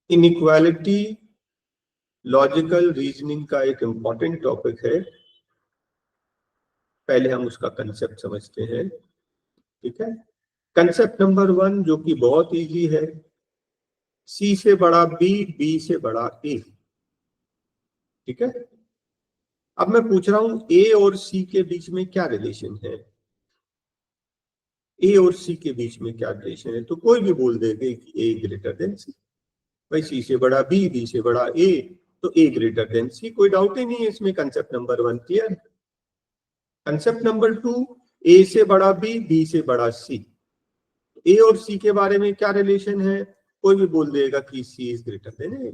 Inequality logical reasoning का एक important topic है। पहले हम उसका कंसेप्ट समझते हैं। ठीक है, कंसेप्ट नंबर 1 जो कि बहुत इजी है, सी से बड़ा बी, बी से बड़ा ए। ठीक है, अब मैं पूछ रहा हूं ए और सी के बीच में क्या रिलेशन है। ए और सी के बीच में क्या रिलेशन है, तो कोई भी बोल देगा कि ए ग्रेटर देन सी। भाई सी से बड़ा बी, बी से बड़ा ए, तो ए ग्रेटर देन सी, कोई डाउट ही नहीं है इसमें। Concept number 1 clear. Concept number 2, ए से बड़ा बी, बी से बड़ा सी। ए और सी के बारे में क्या रिलेशन है, कोई भी बोल देगा कि सी इज ग्रेटर देन ए।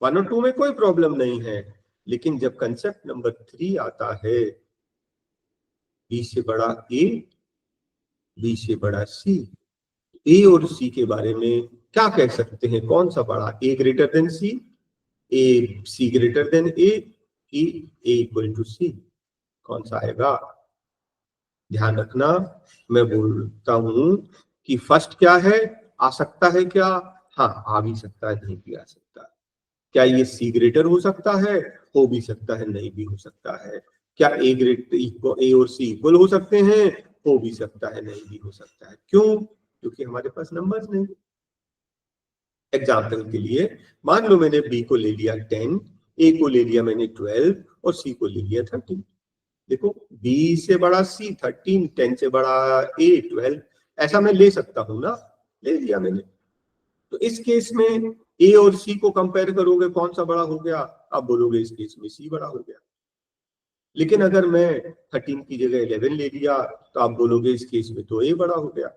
1 और 2 में कोई प्रॉब्लम नहीं है, लेकिन जब कंसेप्ट नंबर 3 आता है, बी से बड़ा ए, बी से बड़ा सी, ए और सी के बारे में क्या कह सकते हैं, कौन सा बड़ा, ए ग्रेटर देन सी, ए सी ग्रेटर देन ए, कि ए इक्वल टू सी, कौन सा आएगा। ध्यान रखना, मैं बोलता हूं कि फर्स्ट क्या है, आ सकता है क्या, हाँ आ भी सकता है, नहीं भी आ सकता। क्या ये सी ग्रेटर हो सकता है, हो भी सकता है, नहीं भी हो सकता है। क्या ए ग्रेटर, ए और सी इक्वल हो सकते हैं, हो भी सकता है, नहीं भी हो सकता है। क्यों, क्योंकि हमारे पास नंबर्स नहीं। एग्जाम्पल के लिए मान लो मैंने बी को ले लिया 10, ए को ले लिया मैंने 12 और सी को ले लिया 13। देखो बी से बड़ा सी 13, 10 से बड़ा ए 12, ऐसा मैं ले सकता हूं ना, ले लिया मैंने। तो इस केस में ए और सी को कंपेयर करोगे, कौन सा बड़ा हो गया, आप बोलोगे इस केस में सी बड़ा हो गया। लेकिन अगर मैं 13 की जगह 11 ले लिया, तो आप बोलोगे इस केस में तो ए बड़ा हो गया।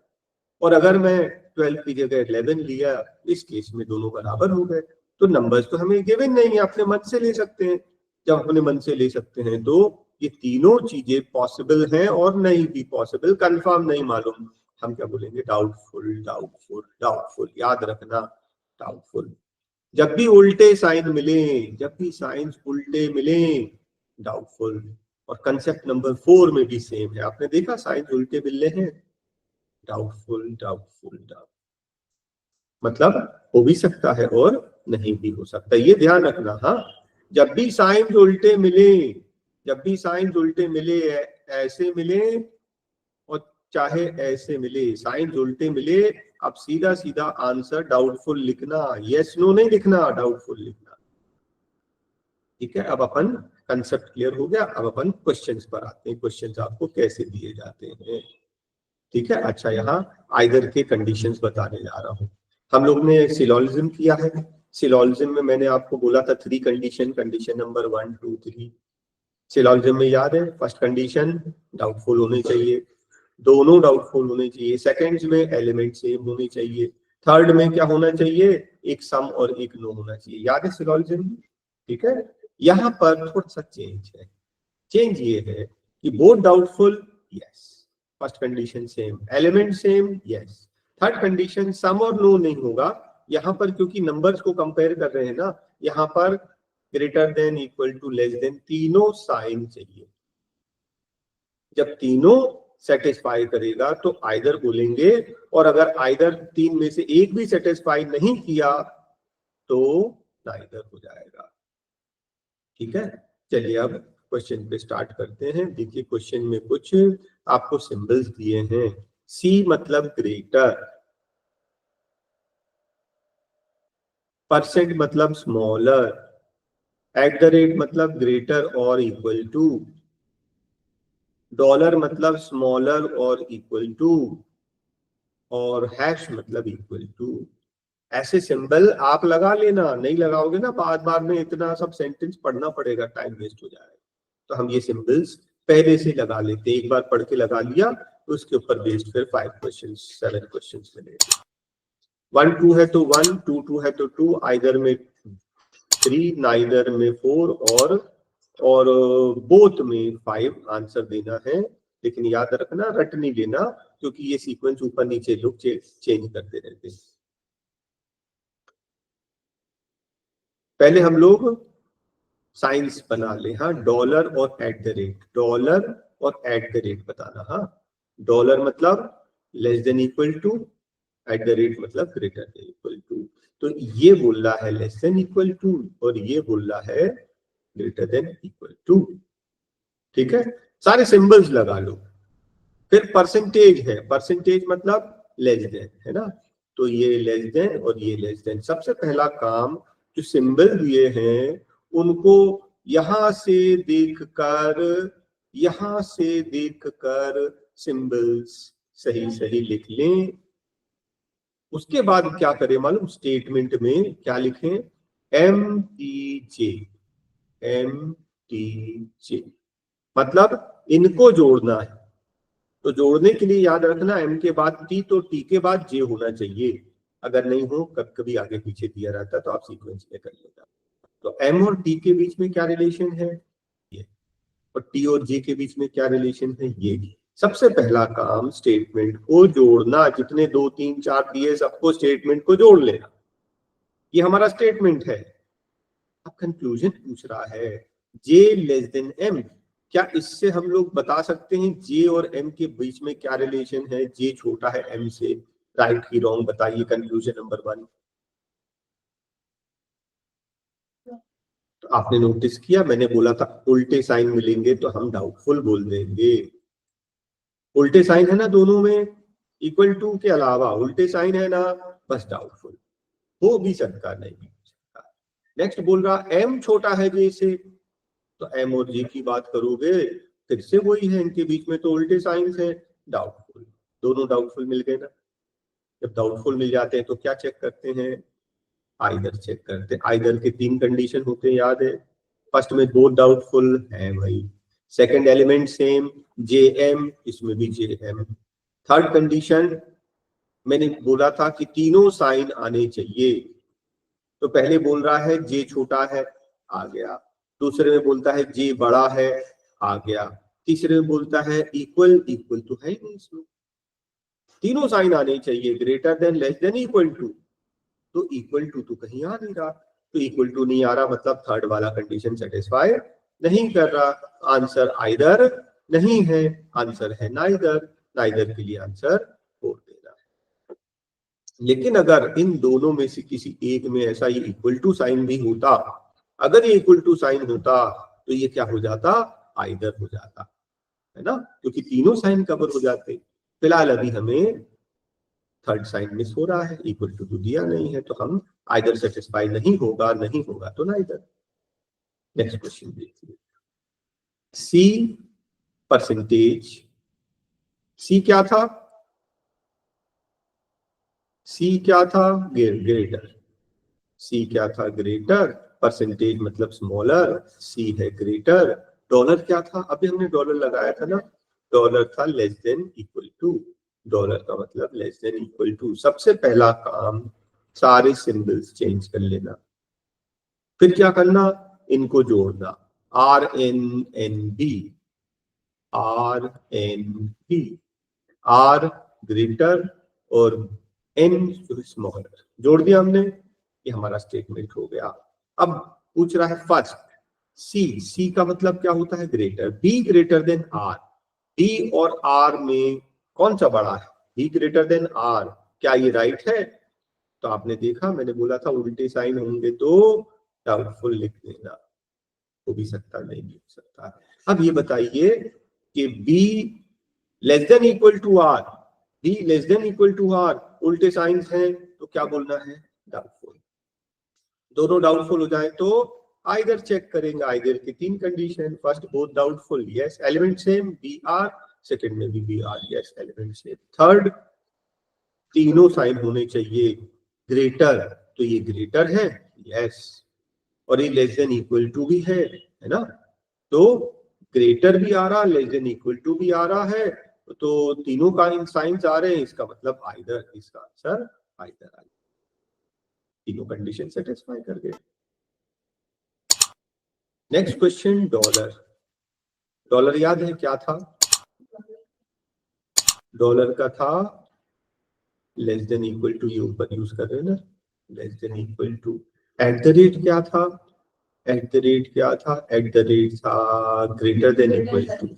और अगर मैं 12 की जगह 11 लिया, इस केस में दोनों बराबर हो गए। तो नंबर्स तो हमें गिवन नहीं है, अपने मन से ले सकते हैं। जब अपने मन से ले सकते हैं तो ये तीनों चीजें पॉसिबल हैं, और नहीं भी पॉसिबल, कंफर्म नहीं मालूम, हम क्या बोलेंगे, डाउटफुल, डाउटफुल, डाउटफुल। याद रखना, डाउटफुल। जब भी उल्टे साइन मिले, जब भी साइंस उल्टे मिले, डाउटफुल। और कंसेप्ट नंबर 4 में भी सेम है, आपने देखा साइंस उल्टे मिलने हैं, डाउटफुल, डाउटफुल, डाउट, मतलब हो भी सकता है और नहीं भी हो सकता, ये ध्यान रखना। हाँ, जब भी साइंस उल्टे मिले, जब भी साइंस उल्टे मिले, ऐसे मिले और चाहे ऐसे मिले, साइंस उल्टे मिले, अब सीधा सीधा आंसर डाउटफुल लिखना, यस नो नहीं लिखना, डाउटफुल लिखना। ठीक है, अब अपन कंसेप्ट क्लियर हो गया, अब अपन क्वेश्चंस पर आते हैं, क्वेश्चंस आपको कैसे दिए जाते हैं। ठीक है, अच्छा यहाँ आइदर के कंडीशंस बताने जा रहा हूँ। हम लोग ने सिलोजिज्म किया है, सिलोजिज्म में मैंने आपको बोला था 3 कंडीशन, कंडीशन नंबर 1, 2, 3। सिलोजिज्म में याद है, फर्स्ट कंडीशन डाउटफुल होने चाहिए, दोनों डाउटफुल होने चाहिए। सेकंड्स में एलिमेंट सेम होने चाहिए। थर्ड में क्या होना चाहिए, एक सम और एक नो होना चाहिए। याद है सिलोजिज्म। ठीक है, यहाँ पर थोड़ा सा चेंज है। चेंज ये है कि both doubtful, yes, first condition same, element same, yes. Third condition सम और नो नहीं होगा यहाँ पर, क्योंकि नंबर्स को कंपेयर कर रहे हैं ना, यहाँ पर greater than, equal to, less than, तीनों साइन चाहिए। जब तीनों सेटिस्फाई करेगा तो आइदर बोलेंगे, और अगर आइदर 3 में से एक भी सेटिस्फाई नहीं किया तो नाइदर हो जाएगा। ठीक है, चलिए अब क्वेश्चन पे स्टार्ट करते हैं। देखिए क्वेश्चन में कुछ आपको सिंबल्स दिए हैं। सी मतलब ग्रेटर, परसेंट मतलब स्मॉलर, एट द रेट मतलब ग्रेटर और इक्वल टू, डॉलर मतलब स्मॉलर और इक्वल टू, और हैश मतलब इक्वल टू। ऐसे सिंबल आप लगा लेना, नहीं लगाओगे ना बाद बाद में इतना सब सेंटेंस पढ़ना पड़ेगा, टाइम वेस्ट हो जाएगा। तो हम ये सिंबल्स पहले से लगा लेते हैं, एक बार पढ़ के लगा लिया तो उसके ऊपर बेस्ड फिर 5 क्वेश्चन, 7 क्वेश्चन मिलेंगे। 1 2 है तो 1, 2 2 है तो 2, आइदर में 3, नाइदर में 4, और बोथ में 5 आंसर देना है। लेकिन याद रखना, रट नहीं लेना, क्योंकि ये सीक्वेंस ऊपर नीचे लोग चेंज करते रहते हैं। पहले हम लोग साइंस बना ले। हाँ, डॉलर और एट द रेट, डॉलर और एट द रेट बताना। हाँ, डॉलर मतलब less than equal to, at the rate मतलब ग्रेटर देन इक्वल टू। तो ये बोल रहा है लेस देन इक्वल टू और ये बोल रहा है ग्रेटर देन इक्वल टू। ठीक है, सारे सिंबल्स लगा लो। फिर परसेंटेज है, परसेंटेज मतलब लेस देन, है ना, तो ये लेस देन और ये लेस देन। सबसे पहला काम, जो सिंबल दिए हैं उनको यहां से देखकर, यहां से देखकर सिंबल्स सही सही लिख लें। उसके बाद क्या करें मालूम, स्टेटमेंट में क्या लिखें, एम टी जे, एम टी जे मतलब इनको जोड़ना है। तो जोड़ने के लिए याद रखना एम के बाद टी तो टी के बाद जे होना चाहिए। अगर नहीं हो, कभी कभी आगे पीछे दिया रहता तो आप सीक्वेंस में कर लेना। तो एम और टी के बीच में क्या रिलेशन है, ये, और टी और जे के बीच में क्या रिलेशन है, ये। सबसे पहला काम स्टेटमेंट को जोड़ना, जितने 2 3 4 दिए सबको स्टेटमेंट को जोड़ लेना। ये हमारा स्टेटमेंट है। अब कंक्लूजन पूछ रहा है जे लेस देन एम, क्या इससे हम लोग बता सकते हैं जे और एम के बीच में क्या रिलेशन है, जे छोटा है एम से, राइट की रॉन्ग बताइए। Conclusion number 1। तो आपने नोटिस किया, मैंने बोला था उल्टे साइन मिलेंगे तो हम डाउटफुल बोल देंगे। उल्टे साइन है ना दोनों में, इक्वल टू के अलावा उल्टे साइन है ना, बस डाउटफुल हो भी सकता, नहीं भी हो सकता। नेक्स्ट बोल रहा एम छोटा है जे से, तो एम और जे की बात करोगे फिर से वही है, इनके बीच में तो उल्टे साइंस है, डाउटफुल। दोनों डाउटफुल मिल गए ना। जब डाउटफुल मिल जाते हैं तो क्या चेक करते हैं, आइदर चेक करते हैं। आइदर के 3 कंडीशन होते हैं, याद है। फर्स्ट में बोथ डाउटफुल है भाई, सेकंड एलिमेंट सेम जे एम, इसमें भी जे एम। थर्ड कंडीशन मैंने बोला था कि तीनों साइन आने चाहिए। तो पहले बोल रहा है जे छोटा है, आ गया। दूसरे में बोलता है जे बड़ा है, आ गया। तीसरे में बोलता है इक्वल, इक्वल तो है नहीं इसमें। तीनों साइन आने चाहिए, greater than, less than, equal to. तो इक्वल टू तो कहीं आ नहीं रहा, तो इक्वल टू नहीं आ रहा मतलब थर्ड वाला कंडीशन सेटिस्फाई नहीं कर रहा। आंसर आइदर नहीं है, आंसर है नाइदर। नाइदर के लिए आंसर 4 देना है। लेकिन अगर इन दोनों में से किसी एक में ऐसा ही इक्वल टू साइन भी होता, अगर ये इक्वल टू साइन होता तो ये क्या हो जाता, आइदर हो जाता, है ना, क्योंकि तीनों साइन कवर हो जाते। फिलहाल अभी हमें थर्ड साइन मिस हो रहा है, इक्वल टू दिया नहीं है, तो हम आइदर सेटिस्फाई नहीं होगा, नहीं होगा तो नाइदर। नेक्स्ट क्वेश्चन देखिए, सी परसेंटेज, सी क्या था, सी क्या था, ग्रेटर। सी क्या था, ग्रेटर। परसेंटेज मतलब स्मॉलर, सी है ग्रेटर। डॉलर क्या था, अभी हमने डॉलर लगाया था ना, डॉलर था less than equal to. Dollar का मतलब लेस देन इक्वल टू। सबसे पहला काम सारे सिंबल्स चेंज कर लेना, फिर क्या करना, इनको जोड़ना, R N N B, R N B, R greater और एन स्मॉलर, जोड़ दिया हमने। ये हमारा स्टेटमेंट हो गया। अब पूछ रहा है फर्स्ट सी, सी का मतलब क्या होता है, greater. B greater than R, B और आर में कौन सा बड़ा है, बी ग्रेटर देन आर। क्या ये राइट है, तो आपने देखा मैंने बोला था उल्टे साइन होंगे तो डाउटफुल लिख देना, हो भी सकता नहीं भी हो सकता। अब ये बताइए कि B less than equal to R, B less than equal to R, उल्टे साइंस हैं तो क्या बोलना है, डाउटफुल। दोनों डाउटफुल हो जाए तो आइदर चेक करेंगे। आइदर की 3 condition, first both doubtful, yes element same B R, second में भी B R, yes element same. Third तीनों साइन होने चाहिए, ग्रेटर, तो ये ग्रेटर है, यस, और ये लेस देन इक्वल टू भी है ना, तो ग्रेटर भी आ रहा, लेस देन इक्वल टू भी आ रहा है, तो तीनों का इन साइंस आ रहे हैं, इसका मतलब आइदर, इसका आंसर आइदर आ गया। तीनों कंडीशन सेटिस्फाई कर गए। Next question, dollar. डॉलर याद है क्या था, डॉलर का था लेस देन इक्वल टू, ये ऊपर यूज कर रहे हैं ना, less than equal to. At the rate क्या था, एट द रेट क्या था, एट द रेट था greater than equal to,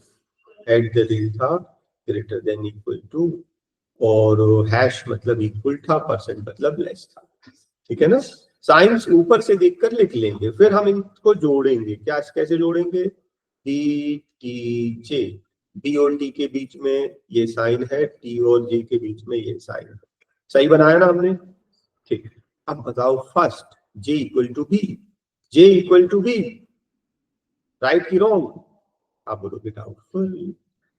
at the rate था ग्रेटर देन इक्वल टू, और हैश मतलब इक्वल था, परसेंट मतलब लेस था। ठीक है ना। साइंस ऊपर से देखकर लिख लेंगे, फिर हम इनको जोड़ेंगे। क्या कैसे जोड़ेंगे? डी टी जे, बी और टी के बीच में ये साइन है, टी और जे के बीच में ये साइन है। सही बनाया ना हमने? ठीक। अब बताओ first, J equal to B, J equal to B, right की रॉन्ग? आप बोलोगे डाउटफुल।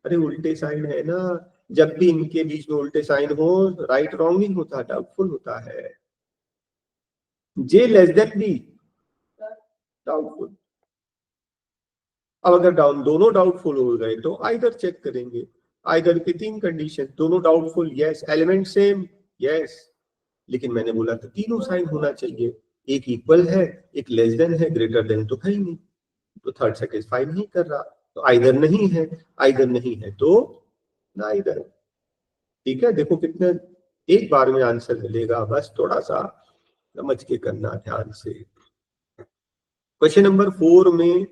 अरे उल्टे साइन है ना, जब भी इनके बीच में उल्टे साइन हो राइट रॉन्ग नहीं होता, डाउटफुल होता है। जे लेस देन बी, डाउटफुल। अब अगर दोनों डाउटफुल हो गए तो आइदर चेक करेंगे। आइदर की 3 कंडीशन, दोनों doubtful yes, element same yes, लेकिन मैंने बोला था तीनों साइन होना चाहिए, एक इक्वल है, एक लेस देन है, ग्रेटर देन तो है ही नहीं, तो थर्ड सेटिस्फाई नहीं कर रहा, तो आइदर नहीं है, आइदर नहीं है तो ना इधर। ठीक है, देखो कितने एक बार में आंसर मिलेगा, बस थोड़ा सा समझ के करना ध्यान से। क्वेश्चन नंबर 4 में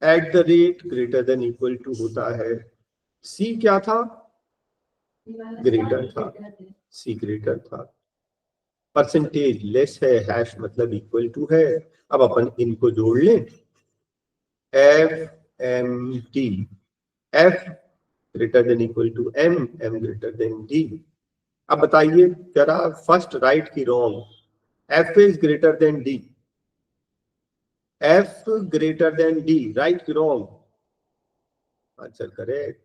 at the rate greater than equal to होता है, सी क्या था? ग्रेटर था, सी ग्रेटर था। परसेंटेज लेस है, हैश मतलब इक्वल टू है। अब अपन इनको जोड़ लें, F M D, F greater than equal to M, M greater than D. अब बताइए जरा फर्स्ट राइट की wrong, F is greater than D, F greater than D, right की रॉन्ग? Answer correct.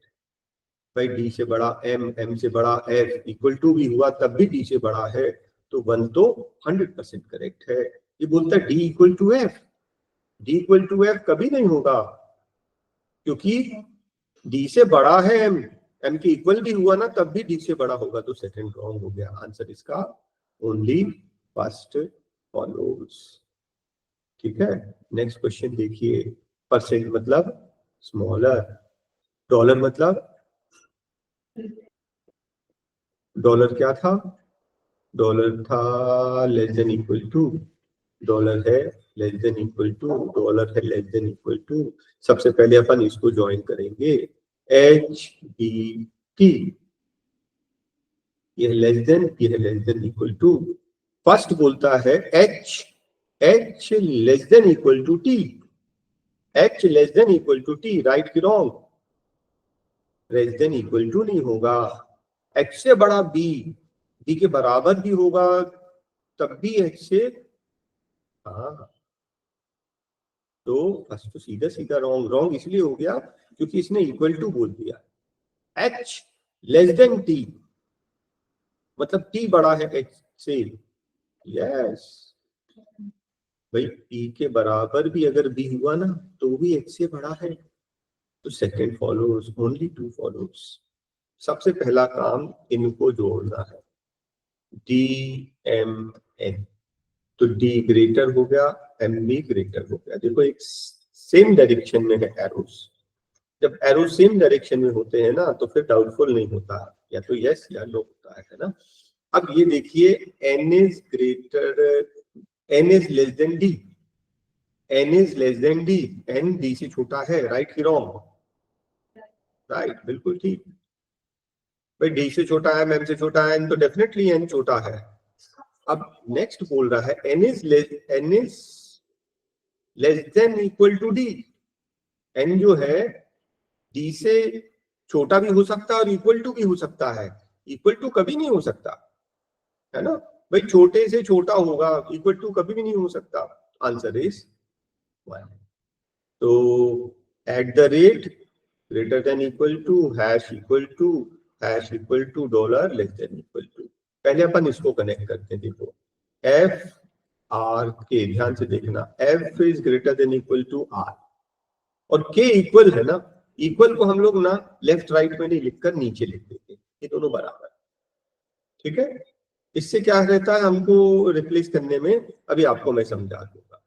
भाई डी से बड़ा एम, एम से बड़ा एफ, इक्वल टू भी हुआ तब भी डी से बड़ा है, तो 1 तो 100% करेक्ट है। ये बोलता है D equal to F, D equal to F कभी नहीं होगा, क्योंकि डी से बड़ा है एम, एम के इक्वल भी हुआ ना तब भी डी से बड़ा होगा, तो सेकंड रॉन्ग हो गया। आंसर इसका ओनली फर्स्ट फॉलोज। ठीक है, नेक्स्ट क्वेश्चन देखिए। परसेंट मतलब स्मॉलर, डॉलर मतलब, डॉलर क्या था? डॉलर था less than equal to, dollar है less than equal to, dollar है लेस देन इक्वल टू। सबसे पहले अपन इसको ज्वाइन करेंगे, एच डी टी, ये लेस देन, ये है less than equal to. First बोलता है H, H less than equal to T, H less than equal to T, right की wrong? Less than equal to नहीं होगा, एच से बड़ा बी, बी के बराबर भी होगा तब भी एच से, हाँ, तो फर्स्ट तो सीधा सीधा रॉन्ग, रॉन्ग इसलिए हो गया क्योंकि इसने इक्वल टू बोल दिया। एच लेस देन टी मतलब टी बड़ा है एच से, यस भाई टी के बराबर भी अगर बी हुआ ना तो भी एच से बड़ा है, तो सेकंड फॉलोज, ओनली 2 फॉलोज। सबसे पहला काम इनको जोड़ना है, डी एम एन, तो डी ग्रेटर हो गया, एम भी ग्रेटर हो गया। देखो एक सेम डायरेक्शन में है एरोस, जब एरो सेम डायरेक्शन में होते हैं ना तो फिर डाउटफुल नहीं होता, या तो यस या नो होता है ना। अब ये देखिए N is greater, N is less than D, N is less than D, N D से छोटा है, राइट की रॉन्ग? राइट, बिल्कुल ठीक। भाई डी से छोटा है, एम से छोटा है, एन तो डेफिनेटली एन छोटा है। अब नेक्स्ट बोल रहा है N is less than equal to D, N जो है डी से छोटा भी हो सकता है और इक्वल टू भी हो सकता है, इक्वल टू कभी नहीं हो सकता, है ना भाई, छोटे से छोटा होगा, इक्वल टू कभी भी नहीं हो सकता। Answer is 1। तो at the rate greater than equal to, hash equal to dollar less than equal to. पहले अपन इसको कनेक्ट करते हैं, देखो एफ आर के, ध्यान से देखना, F is greater than equal to R, और के इक्वल है ना, इक्वल को हम लोग ना लेफ्ट राइट में नहीं लिखकर नीचे लिख देते, ये दोनों बराबर। ठीक है, इससे क्या रहता है हमको रिप्लेस करने में, अभी आपको मैं समझा दूंगा।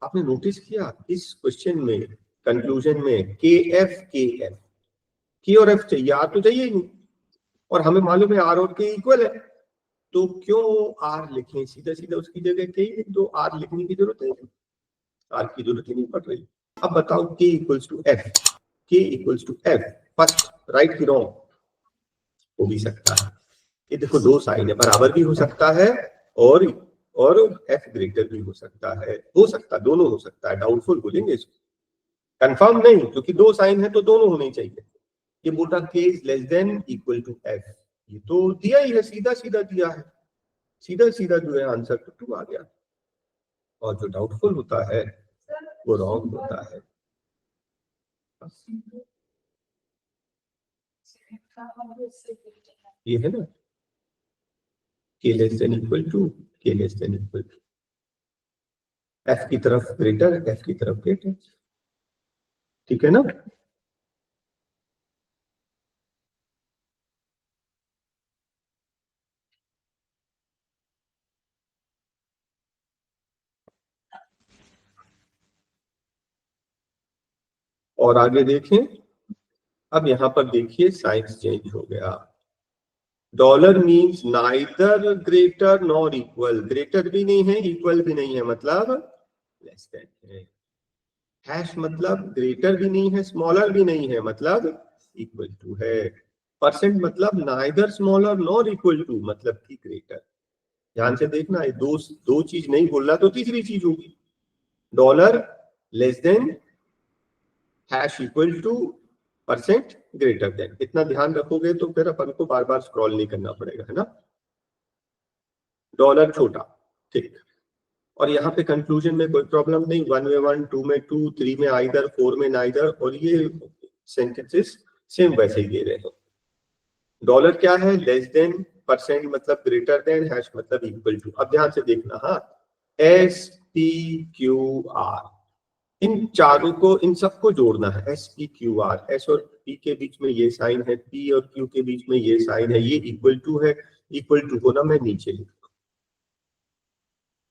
आपने नोटिस किया इस क्वेश्चन में कंक्लूजन में के एफ, के और एफ चाहिए, आर तो चाहिए ही नहीं, और हमें मालूम है आर और के इक्वल है, तो क्यों आर लिखें, सीधा सीधा उसकी जगह के ही लिख दो, आर लिखने की जरूरत है, आर की जरूरत ही नहीं पड़ रही। अब बताओ K equals to F, K equals to F, first right की रॉन्ग? हो भी सकता है, ये देखो 2 साइन है, बराबर भी हो सकता है और और f ग्रेटर भी हो सकता, दोनों हो सकता है, डाउटफुल बोलेंगे इसको, कंफर्म नहीं, क्योंकि दो साइन है तो दोनों होने चाहिए। ये बोल रहा k is less than equal to f, ये तो दिया ही है, सीधा सीधा दिया है, सीधा सीधा जो है आंसर तो 2 आ गया। और जो डाउटफुल होता है वो रॉन्ग होता है। ये है ना, k less than equal to, k less than equal to, f की तरफ ग्रेटर, f की तरफ ग्रेटर, ठीक है ना। और आगे देखें, अब यहां पर देखिए साइंस चेंज हो गया। Dollar means neither greater nor equal, greater भी नहीं है इक्वल भी नहीं है, मतलब लेस देन है। हैश मतलब ग्रेटर भी नहीं है स्मॉलर भी नहीं है, मतलब इक्वल टू है। परसेंट मतलब neither smaller nor equal to, मतलब कि ग्रेटर। ध्यान से देखना, ये दो चीज नहीं बोल रहा तो तीसरी चीज होगी। Dollar less then hash equal two percent greater than, इतना ध्यान रखोगे तो फिर अपन को बार बार स्क्रॉल नहीं करना पड़ेगा, है ना। डॉलर छोटा, ठीक। और यहाँ पे कंक्लूजन में कोई प्रॉब्लम नहीं, 1 में 1, 2 में 2, 3 में आइदर, 4 में नाइदर, और ये सेंटेंसेस सेम वैसे ही दे रहे हैं। डॉलर क्या है, लेस देन, परसेंट मतलब ग्रेटर देन, हैश मतलब इक्वल टू। अब ध्यान से देखना, हाँ, एस पी क्यू आर, इन चारों को, इन सबको जोड़ना है। S P Q R, S और पी के बीच में ये साइन है, पी और क्यू के बीच में ये साइन है, ये इक्वल टू है। इक्वल टू को ना मैं नीचे लिखूंगा,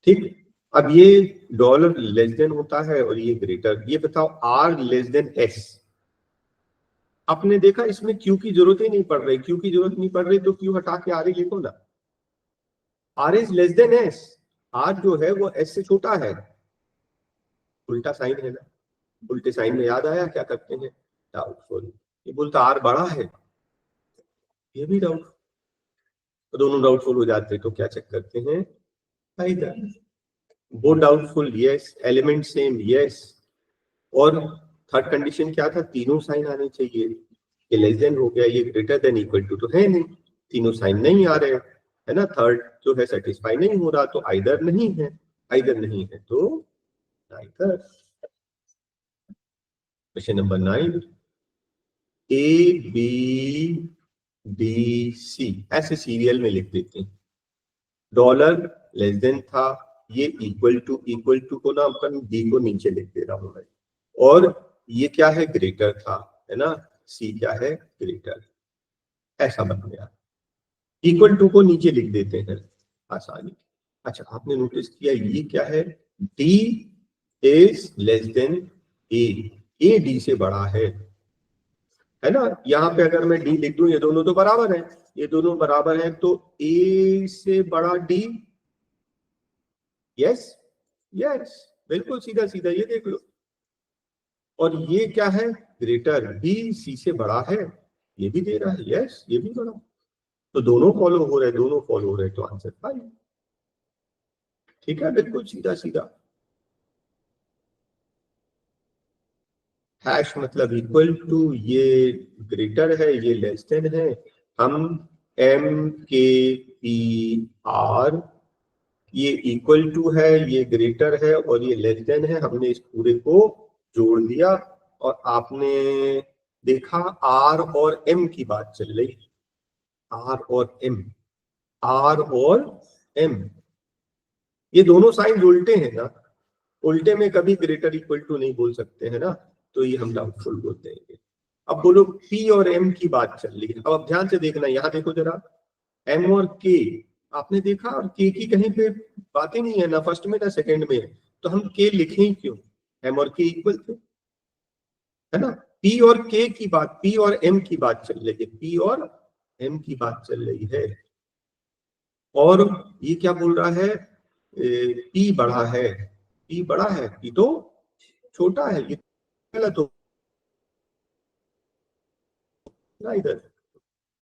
ठीक। अब ये डॉलर लेस देन होता है और ये ग्रेटर, ये बताओ आर लेस देन एस। आपने देखा इसमें क्यू की जरूरत ही नहीं पड़ रही, क्यू की जरूरत नहीं पड़ रही तो क्यू हटा के आर ही लिखो ना। R is less than S, R जो है वो एस से छोटा है, उल्टा साइन है ना। उल्टे साइन में याद आया क्या करते हैं, डाउटफुल। ये बोलता आर बड़ा है, ये भी डाउट, दोनों डाउटफुल हो जाते तो क्या चेक करते हैं, आइदर। वो doubtful yes, element same yes, और थर्ड कंडीशन क्या था, तीनों साइन आने चाहिए। ये लेस देन हो गया, ये ग्रेटर देन इक्वल टू तो है नहीं, तीनों साइन नहीं आ रहे, है ना। थर्ड जो है सेटिस्फाई नहीं हो रहा, तो आइदर नहीं है, आइदर नहीं है तो either. Question number 9, A B D C ऐसे सीरियल में लिख देते हैं। डॉलर लेस देन था, ये इक्वल टू को ना अपन डी को नीचे लिख दे रहा हूं मैं, और ये क्या है, ग्रेटर था, है ना। सी क्या है, ग्रेटर, ऐसा बन गया। इक्वल टू को नीचे लिख देते हैं, आसानी। अच्छा, आपने नोटिस किया ये क्या है, D is less then A D से बड़ा है ना। यहाँ पे अगर मैं डी लिख दूं, ये दोनों तो बराबर है, ये दोनों बराबर है, तो ए से बड़ा डी, यस यस, बिल्कुल सीधा सीधा, ये देख लो। और ये क्या है, ग्रेटर, बी सी से बड़ा है, ये भी दे रहा है, यस ये भी बड़ा, तो दोनों फॉलो हो रहे, दोनों फॉलो हो रहे, तो आंसर 5, ठीक है, बिल्कुल सीधा सीधा। हैश मतलब इक्वल टू, ये ग्रेटर है, ये लेस देन है। हम एम के पी आर, ये इक्वल टू है, ये ग्रेटर है और ये लेस देन है, हमने इस पूरे को जोड़ दिया। और आपने देखा आर और एम की बात चल रही, आर और एम, आर और एम, ये दोनों साइन उल्टे हैं ना, उल्टे में कभी ग्रेटर इक्वल टू नहीं बोल सकते, है ना, तो ये हम डाउटफुल बोल देंगे। अब बोलो पी और एम की बात चल रही है, अब ध्यान से देखना, यहां देखो जरा, एम और के, आपने देखा, और के की कहीं पे बात ही नहीं है, ना फर्स्ट में ना सेकंड में, तो हम के लिखे ही क्यों, एम और के इक्वल थे, है ना। पी और के की बात, पी और एम की बात चल रही है, पी और एम की बात चल रही है। और ये क्या बोल रहा है, पी बड़ा है, पी बड़ा है, पी तो छोटा है, ये गलत हो ना इधर।